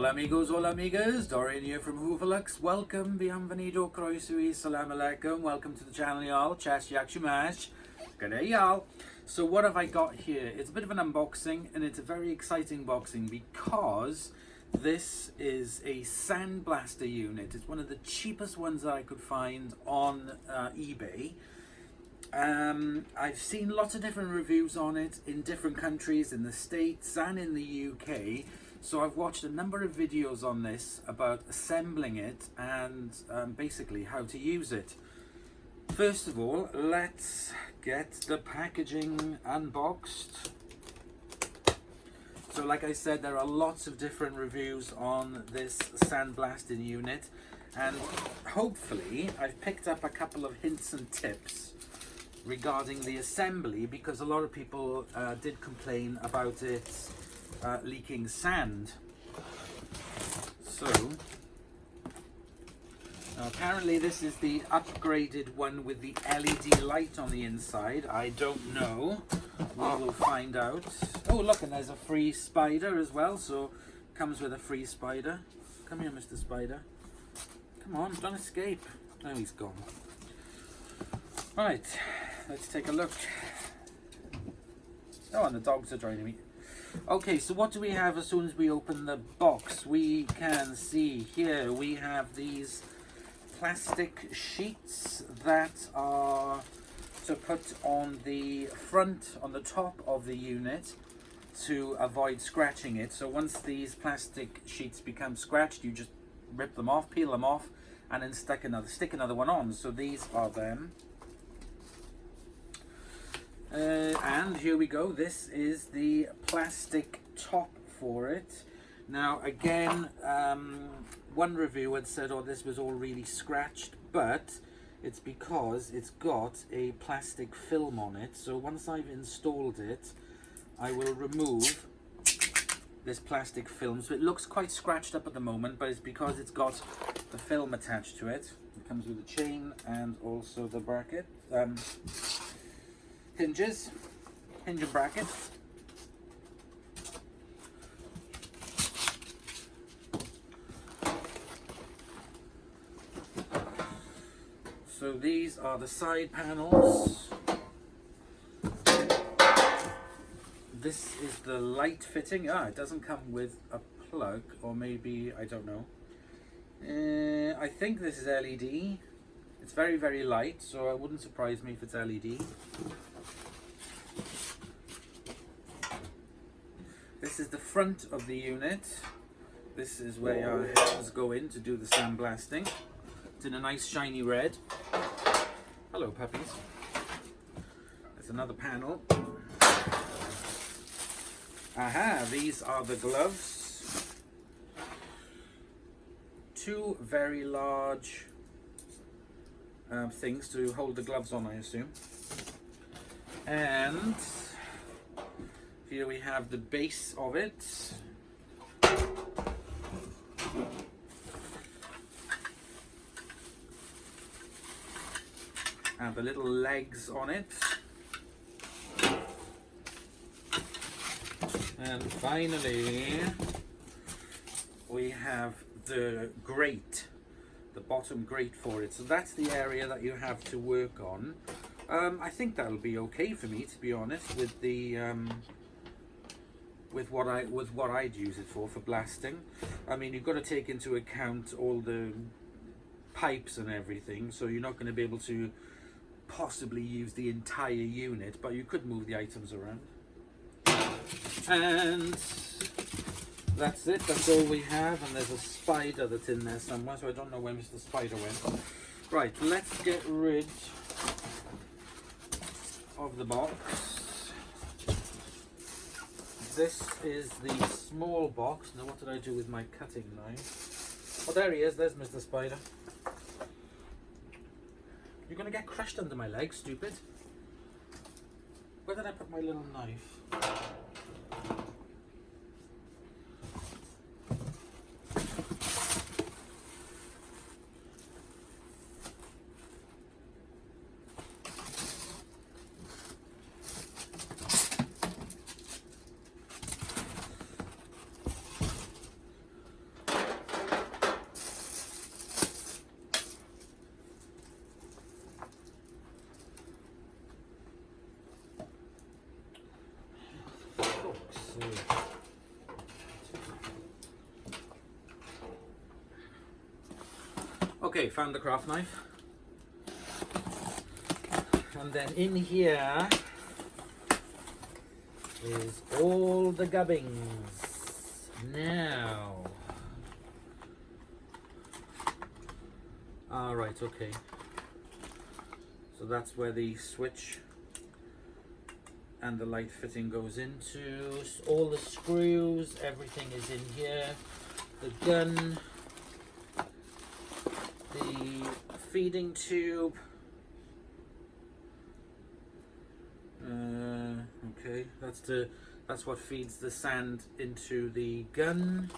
Hola amigos, hola amigas, Dorian here from Hooverlux. Welcome, bienvenido, croeso, salam alaikum. Welcome to the channel, y'all. Chas yak shumash. G'day, y'all. So what have I got here? It's a bit of an unboxing, and it's a very exciting boxing because this is a Sandblaster unit. It's one of the cheapest ones that I could find on eBay. I've seen lots of different reviews on it in different countries, in the States and in the UK. So I've watched a number of videos on this about assembling it and basically how to use it. First of all, let's get the packaging unboxed. So like I said, there are lots of different reviews on this Sandblasting unit, and hopefully I've picked up a couple of hints and tips regarding the assembly, because a lot of people did complain about it leaking sand. So apparently this is the upgraded one with the LED light on the inside. I don't know, we will find out. Oh look, and there's a free spider as well, so comes with a free spider. Come here, Mr. Spider, come on, don't escape. Oh, he's gone. Right, let's take a look. Oh, and the dogs are joining me. Okay, so what do we have as soon as we open the box? We can see here we have these plastic sheets that are to put on the front, on the top of the unit to avoid scratching it. So once these plastic sheets become scratched, you just rip them off, peel them off, and then stick another one on. So these are them. And here we go, this is the plastic top for it. Now again, one review had said, oh, this was all really scratched, but it's because it's got a plastic film on it. So once I've installed it, I will remove this plastic film. So it looks quite scratched up at the moment, but it's because it's got the film attached to it. It comes with a chain and also the bracket. Hinge and bracket. So these are the side panels. This is the light fitting. It doesn't come with a plug, or maybe, I don't know. I think this is LED. It's very, very light, so it wouldn't surprise me if it's LED. This is the front of the unit. This is where our heads go in to do the sandblasting. It's in a nice shiny red. Hello puppies. There's another panel. Aha, these are the gloves. Two very large things to hold the gloves on, I assume. And here we have the base of it. And the little legs on it. And finally, we have the grate, the bottom grate for it. So that's the area that you have to work on. I think that'll be okay for me, to be honest, with the with what I'd use it for blasting. I mean, you've got to take into account all the pipes and everything, so you're not going to be able to possibly use the entire unit, but you could move the items around. And that's it, that's all we have. And there's a spider that's in there somewhere, so I don't know where Mr. Spider went. Right, let's get rid of the box. This is the small box. Now what did I do with my cutting knife? Oh, there he is, there's Mr. Spider. You're gonna get crushed under my leg, stupid. Where did I put my little knife? Okay, found the craft knife. And then in here is all the gubbins. Now. Alright, okay. So that's where the switch and the light fitting goes into. All the screws, everything is in here. The gun, the feeding tube. Okay, that's what feeds the sand into the gun.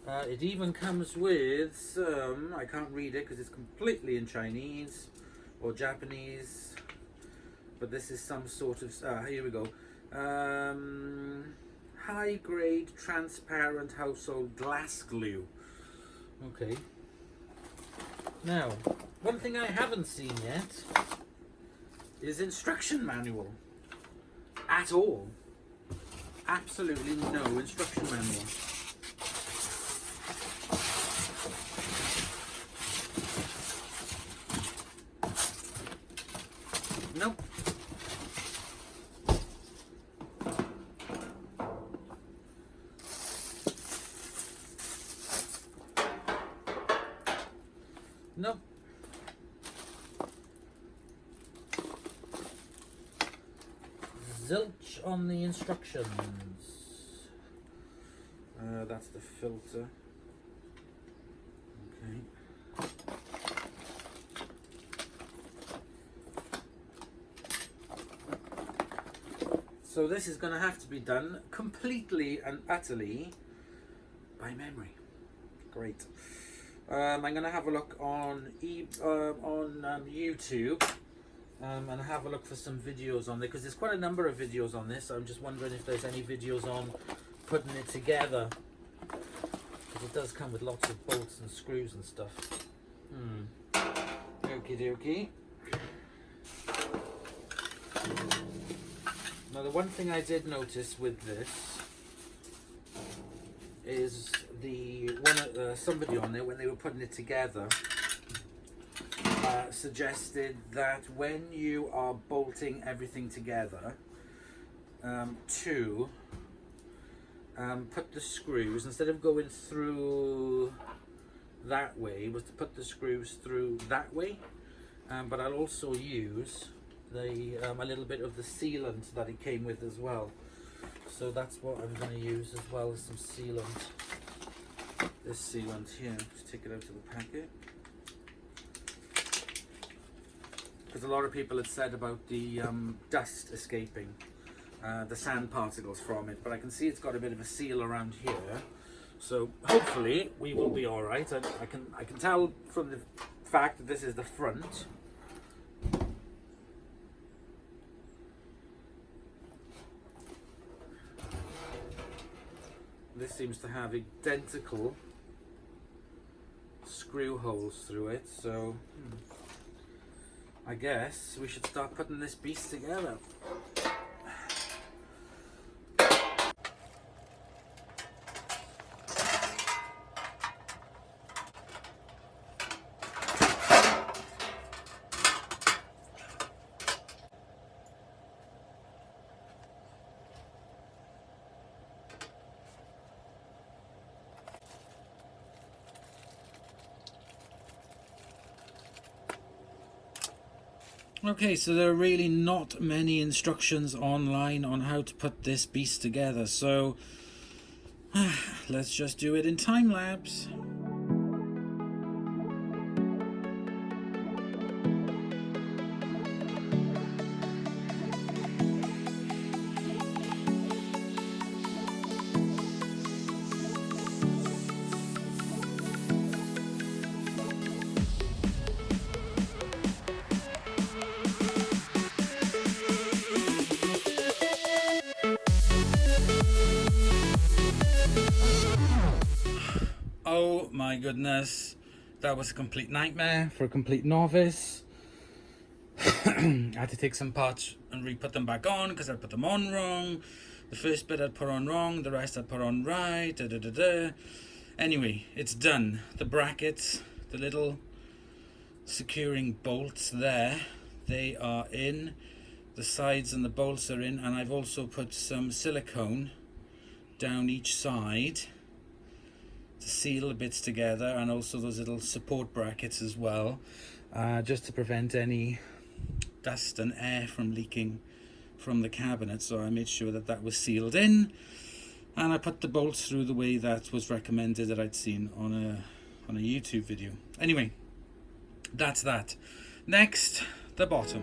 It even comes with some, I can't read it because it's completely in Chinese or Japanese, but this is some sort of, here we go, high grade transparent household glass glue. Okay. Now, one thing I haven't seen yet is instruction manual at all. Absolutely no instruction manual. Nope. Nope. Zilch on the instructions. That's the filter. Okay. So this is going to have to be done completely and utterly by memory. Great. I'm going to have a look on YouTube and have a look for some videos on there, because there's quite a number of videos on this. I'm just wondering if there's any videos on putting it together, because it does come with lots of bolts and screws and stuff. Okie dokie. Now the one thing I did notice with this is somebody on there, when they were putting it together, suggested that when you are bolting everything together, put the screws, instead of going through that way, was to put the screws through that way. But I'll also use a little bit of the sealant that it came with as well. So that's what I'm going to use, as well as some sealant. This sealant here, just take it out of the packet. Because a lot of people had said about the dust escaping, the sand particles from it, but I can see it's got a bit of a seal around here. So hopefully we will be all right. I can tell from the fact that this is the front. This seems to have identical screw holes through it, so I guess we should start putting this beast together. Okay, so there are really not many instructions online on how to put this beast together, so let's just do it in time lapse. Oh my goodness, that was a complete nightmare for a complete novice. I had to take some parts and re-put them back on because I put them on wrong. The first bit I'd put on wrong, the rest I'd put on right. Anyway, it's done. The brackets, the little securing bolts there. They are in, the sides and the bolts are in, and I've also put some silicone down each side to seal the bits together, and also those little support brackets as well, just to prevent any dust and air from leaking from the cabinet. So I made sure that that was sealed in, and I put the bolts through the way that was recommended that I'd seen on a YouTube video. Anyway, that's that. Next, the bottom.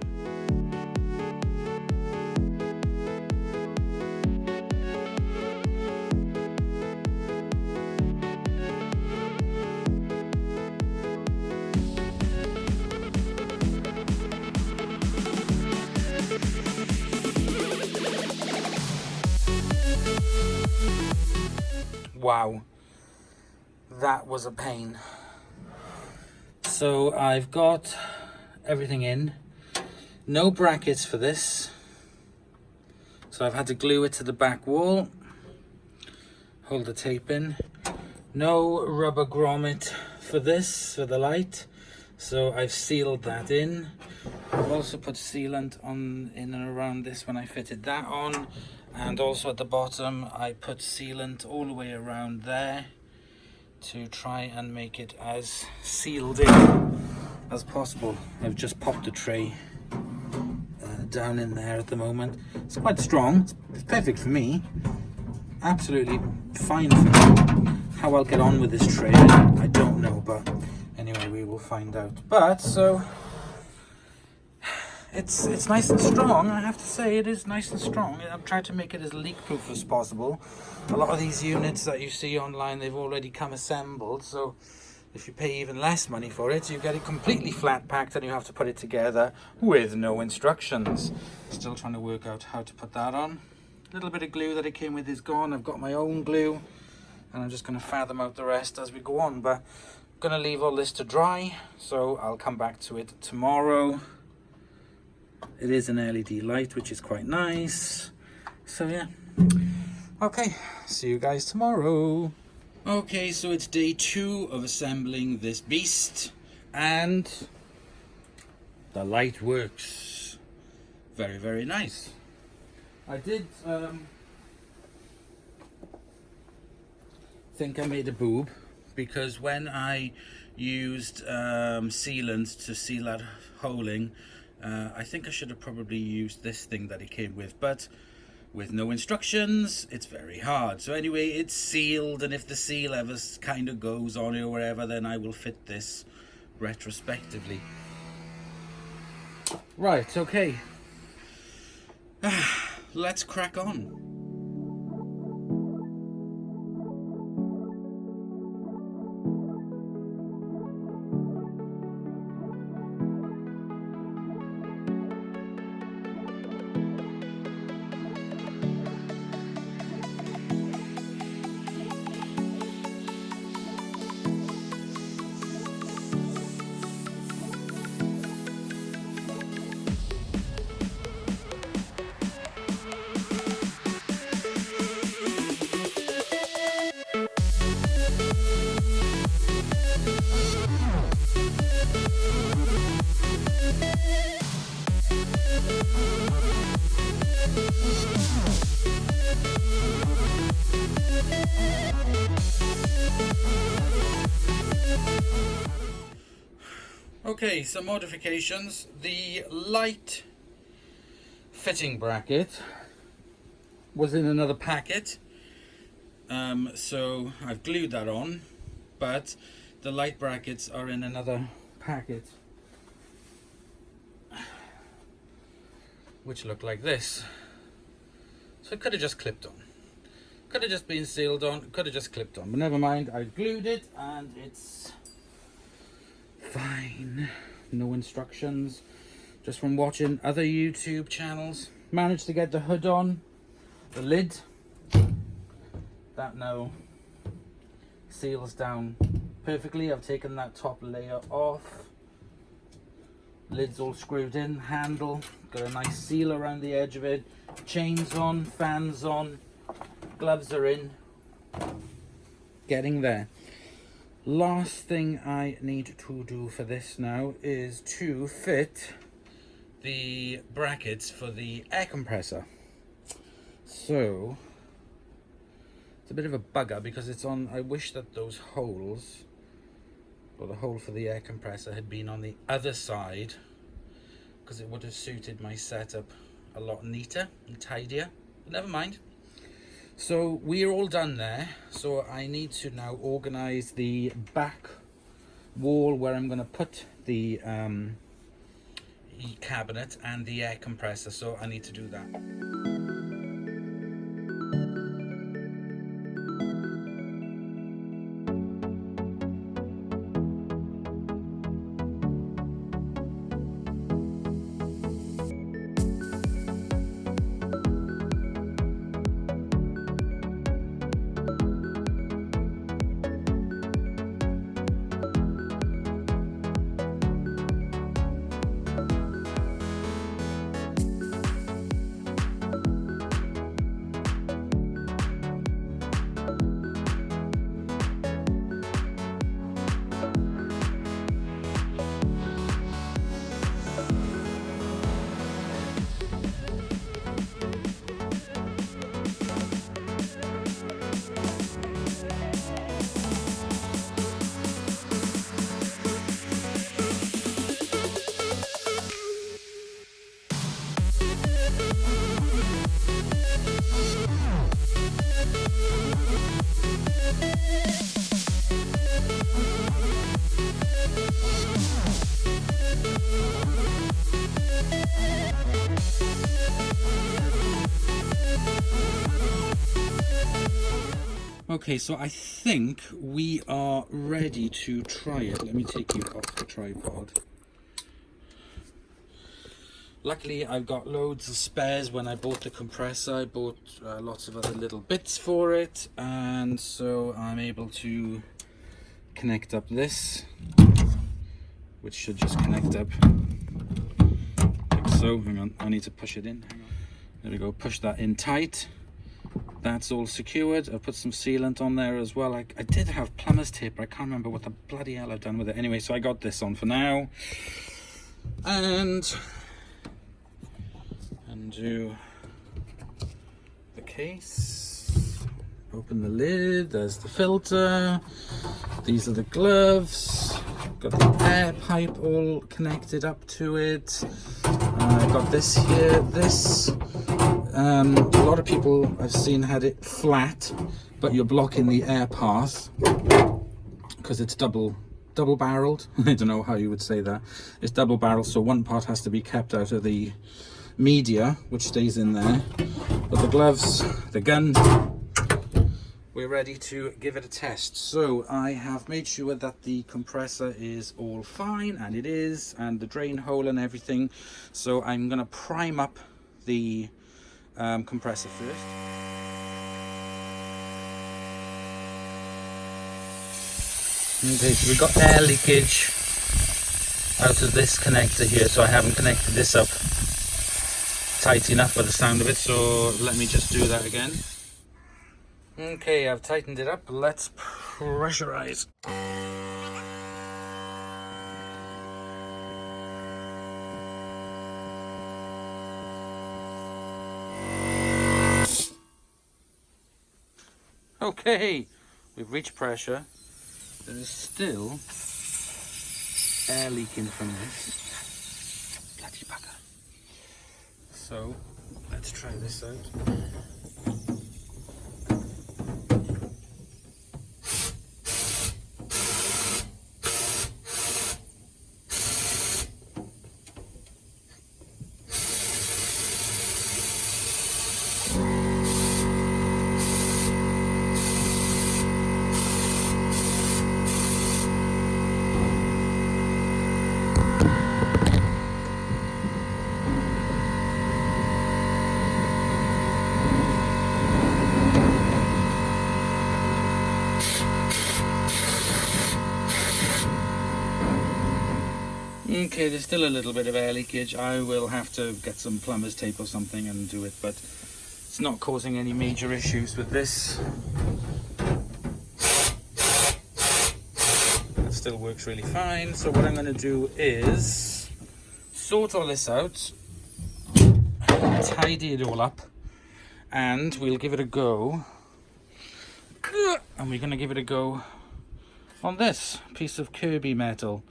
Wow, that was a pain. So I've got everything in, no brackets for this, so I've had to glue it to the back wall, hold the tape in. No rubber grommet for this, for the light, so I've sealed that in. I've also put sealant on in and around this when I fitted that on, and also at the bottom I put sealant all the way around there to try and make it as sealed in as possible. I've just popped the tray down in there at the moment. It's quite strong, it's perfect for me, absolutely fine for me. How I'll get on with this tray, I don't know, but anyway, we will find out. But so it's nice and strong. I have to say, it is nice and strong. I've tried to make it as leak proof as possible. A lot of these units that you see online, they've already come assembled, so if you pay even less money for it, you get it completely flat packed and you have to put it together with no instructions. Still trying to work out how to put that on. A little bit of glue that it came with is gone. I've got my own glue, and I'm just going to fathom out the rest as we go on, but I'm going to leave all this to dry, so I'll come back to it tomorrow. It is an LED light, which is quite nice. So yeah, okay, see you guys tomorrow. Okay, so it's day 2 of assembling this beast, and the light works. Very, very nice. I did think I made a boob, because when I used sealant to seal that holing, I think I should have probably used this thing that it came with, but with no instructions, it's very hard. So anyway, it's sealed, and if the seal ever kind of goes on it or whatever, then I will fit this retrospectively. Right, okay. Let's crack on. Okay, some modifications. The light fitting bracket was in another packet, so I've glued that on, but the light brackets are in another packet, which look like this. So it could have just clipped on, could have just been sealed on, could have just clipped on, but never mind, I glued it and it's fine. No instructions, just from watching other YouTube channels. Managed to get the hood on, the lid, that now seals down perfectly. I've taken that top layer off, lid's all screwed in, handle, got a nice seal around the edge of it, chains on, fans on, gloves are in, getting there. Last thing I need to do for this now is to fit the brackets for the air compressor. So it's a bit of a bugger because it's on, I wish that those holes, or the hole for the air compressor, had been on the other side, because it would have suited my setup a lot neater and tidier, but never mind. So we're all done there, so I need to now organize the back wall where I'm going to put the cabinet and the air compressor, so I need to do that. Okay, so I think we are ready to try it. Let me take you off the tripod. Luckily, I've got loads of spares. When I bought the compressor, I bought lots of other little bits for it, and so I'm able to connect up this, which should just connect up like so. Hang on, I need to push it in. Hang on. There we go, push that in tight. That's all secured. I've put some sealant on there as well. I did have plumber's tape, but I can't remember what the bloody hell I've done with it. Anyway, so I got this on for now. And undo the case. Open the lid. There's the filter. These are the gloves. Got the air pipe all connected up to it. I've got this here. This. A lot of people I've seen had it flat, but you're blocking the air path because it's double barreled. I don't know how you would say that. It's double barreled, so one part has to be kept out of the media, which stays in there. But the gloves, the gun, we're ready to give it a test. So I have made sure that the compressor is all fine, and it is, and the drain hole and everything. So I'm going to prime up the compressor first. Okay, so we've got air leakage out of this connector here, so I haven't connected this up tight enough by the sound of it, so let me just do that again. Okay, I've tightened it up. Let's pressurize. Okay, we've reached pressure. There is still air leaking from this. Bloody bugger. So, let's try this out. Okay, there's still a little bit of air leakage. I will have to get some plumber's tape or something and do it, but it's not causing any major issues with this. still works really fine. So what I'm going to do is sort all this out, tidy it all up, and we'll give it a go. And we're going to give it a go on this piece of Kirby metal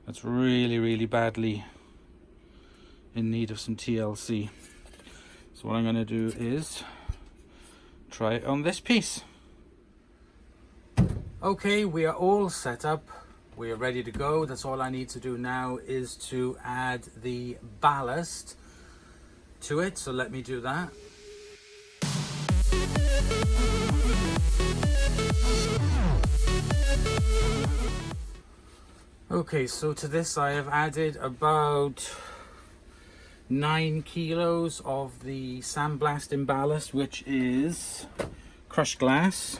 that's really badly in need of some TLC. So what I'm going to do is try it on this piece. Okay, we are all set up. We are ready to go. That's all I need to do now is to add the ballast to it. So let me do that. Okay, so to this I have added about 9 kilos of the Sandblasting ballast, which is crushed glass.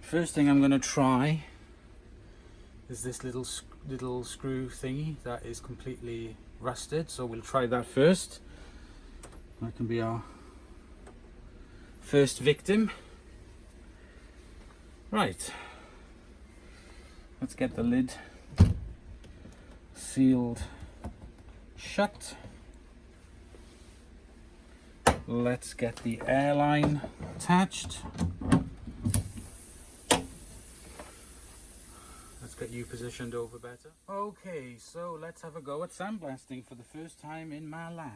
First thing I'm going to try is this little screw thingy that is completely rusted, so we'll try that first. That can be our first victim. Right, let's get the lid sealed shut. Let's get the airline attached. Let's get you positioned over better. Okay, so let's have a go at sandblasting for the first time in my life.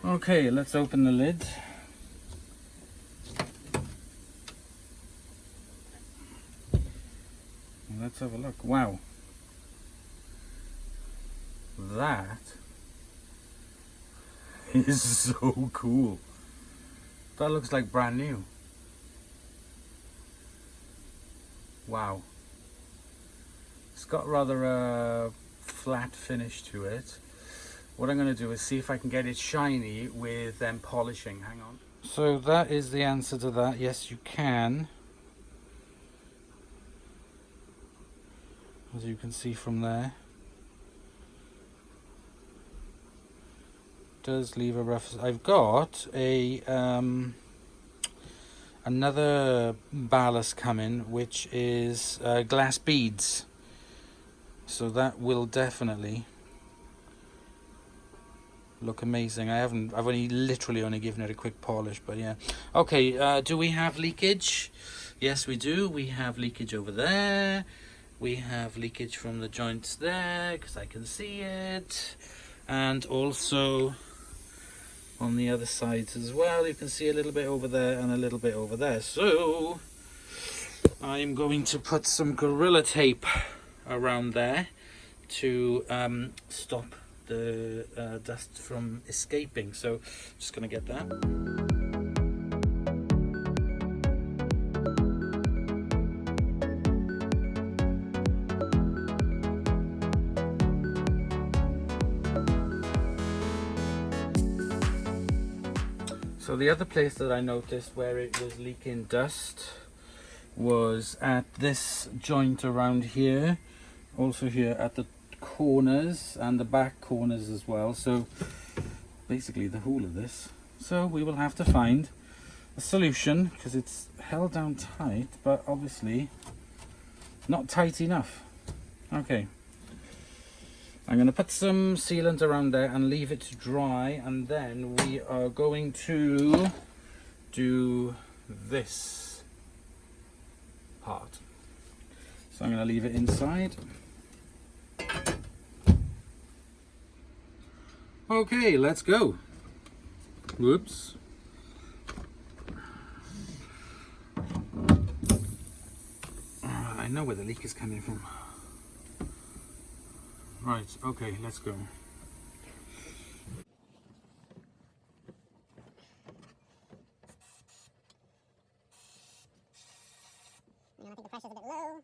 Okay, let's open the lid. Let's have a look. Wow. That is so cool. That looks like brand new. Wow. It's got rather a flat finish to it. What I'm going to do is see if I can get it shiny with polishing. Hang on. So that is the answer to that. Yes, you can. As you can see from there. Does leave a rough... I've got a another ballast coming, which is glass beads. So that will definitely look amazing. I've literally only given it a quick polish, but yeah. Okay, do we have leakage? Yes, we do. We have leakage over there. We have leakage from the joints there, because I can see it. And also on the other sides as well, you can see a little bit over there and a little bit over there. So I'm going to put some Gorilla Tape around there to stop the dust from escaping. So just going to get that. So the other place that I noticed where it was leaking dust was at this joint around here, also here at the corners and the back corners as well. So basically the whole of this. So we will have to find a solution, because it's held down tight, but obviously not tight enough. Okay, I'm going to put some sealant around there and leave it to dry, and then we are going to do this part. So I'm going to leave it inside. Okay, let's go. Whoops. know where the leak is coming from. Right, okay, let's go. I think the pressure's a bit low.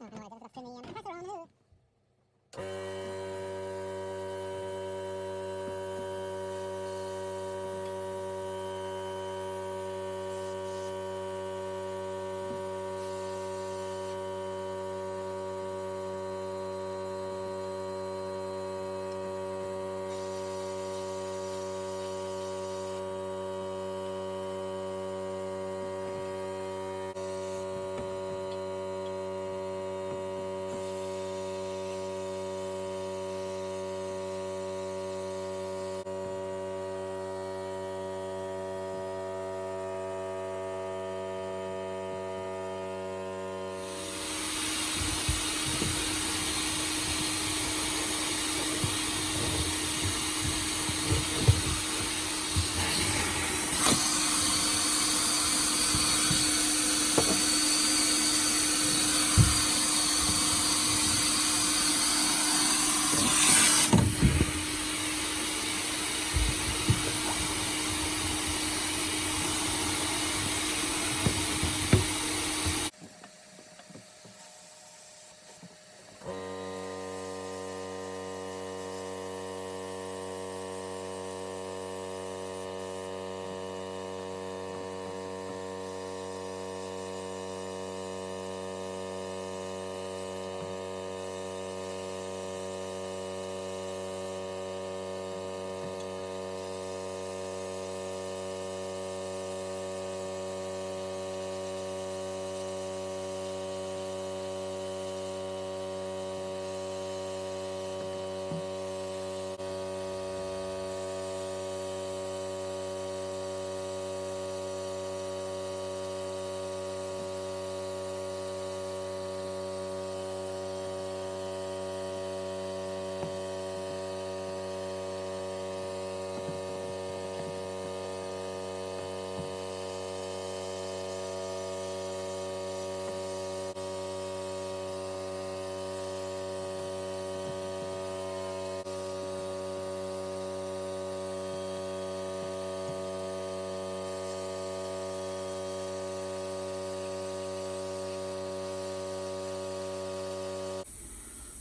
Oh, no, I just got to turn the compressor on.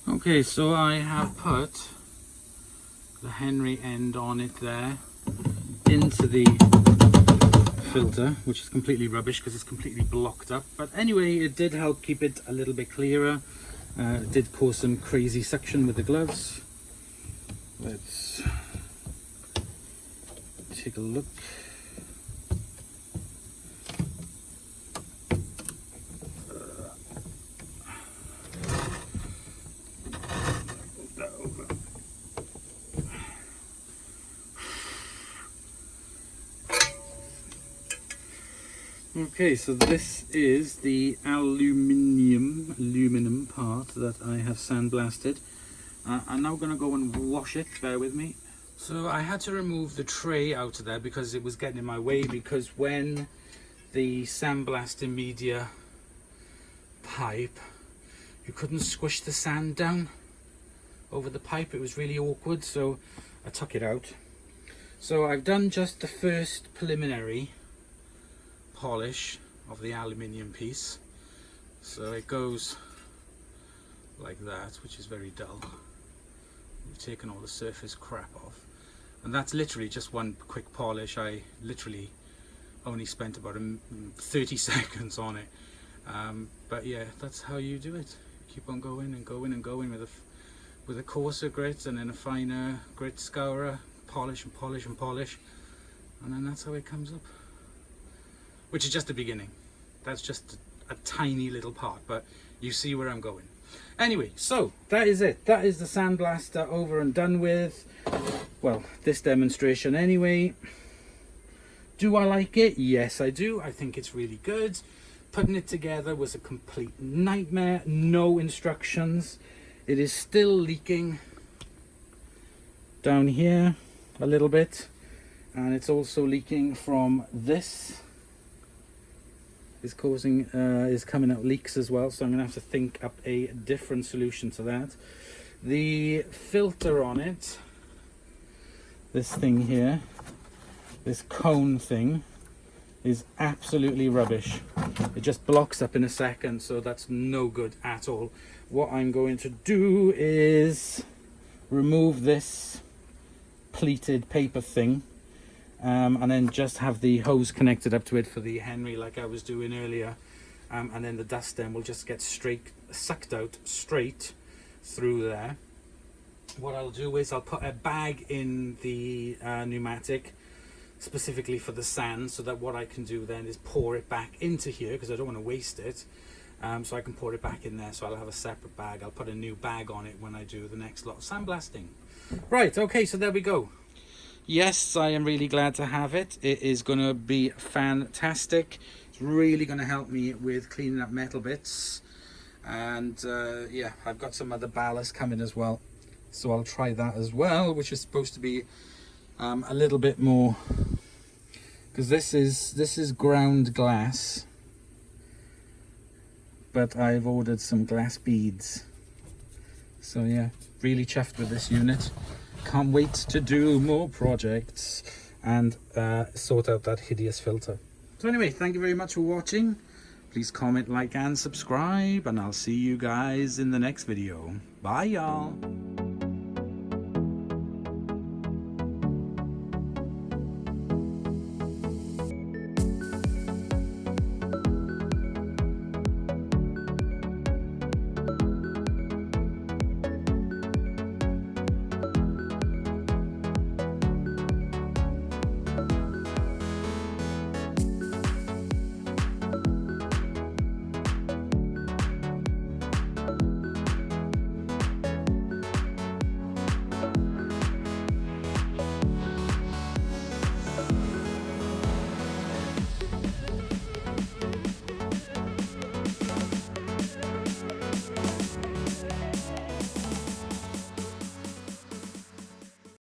Okay, so I have put the Henry end on it there into the filter, which is completely rubbish because it's completely blocked up. But anyway, it did help keep it a little bit clearer. It did cause some crazy suction with the gloves. Let's take a look. Okay, so this is the aluminum part that I have sandblasted. I'm now going to go and wash it, bear with me. So I had to remove the tray out of there because it was getting in my way, because when the sandblasting media pipe, you couldn't squish the sand down over the pipe. It was really awkward, so I took it out. So I've done just the first preliminary polish of the aluminium piece, so it goes like that, which is very dull. We've taken all the surface crap off, and that's literally just one quick polish. I literally only spent about 30 seconds on it, but yeah, that's how you do it. Keep on going and going and going with a coarser grit and then a finer grit scourer, polish and polish and polish, and then that's how it comes up. Which is just the beginning. That's just a tiny little part, but you see where I'm going. Anyway, so that is it. That is the sandblaster over and done with. Well, this demonstration anyway. Do I like it? Yes, I do. I think it's really good. Putting it together was a complete nightmare. No instructions. It is still leaking down here a little bit. and it's also leaking from this. Is coming out leaks as well, so I'm gonna have to think up a different solution to that. The filter on it, this thing here, this cone thing, is absolutely rubbish. It just blocks up in a second, so that's no good at all. What I'm going to do is remove this pleated paper thing, and then just have the hose connected up to it for the Henry like I was doing earlier, and then the dust then will just get sucked out straight through there. What I'll do is I'll put a bag in the pneumatic specifically for the sand, so that what I can do then is pour it back into here, because I don't want to waste it. So I can pour it back in there, so I'll have a separate bag. I'll put a new bag on it when I do the next lot of sandblasting. Right, okay, so there we go. Yes, I am really glad to have it. It is going to be fantastic. It's really going to help me with cleaning up metal bits. And yeah, I've got some other ballast coming as well, so I'll try that as well, which is supposed to be a little bit more, because this is ground glass, but I've ordered some glass beads. So yeah, really chuffed with this unit. Can't wait to do more projects and sort out that hideous filter. So anyway, thank you very much for watching. Please comment, like and subscribe, and I'll see you guys in the next video. Bye y'all.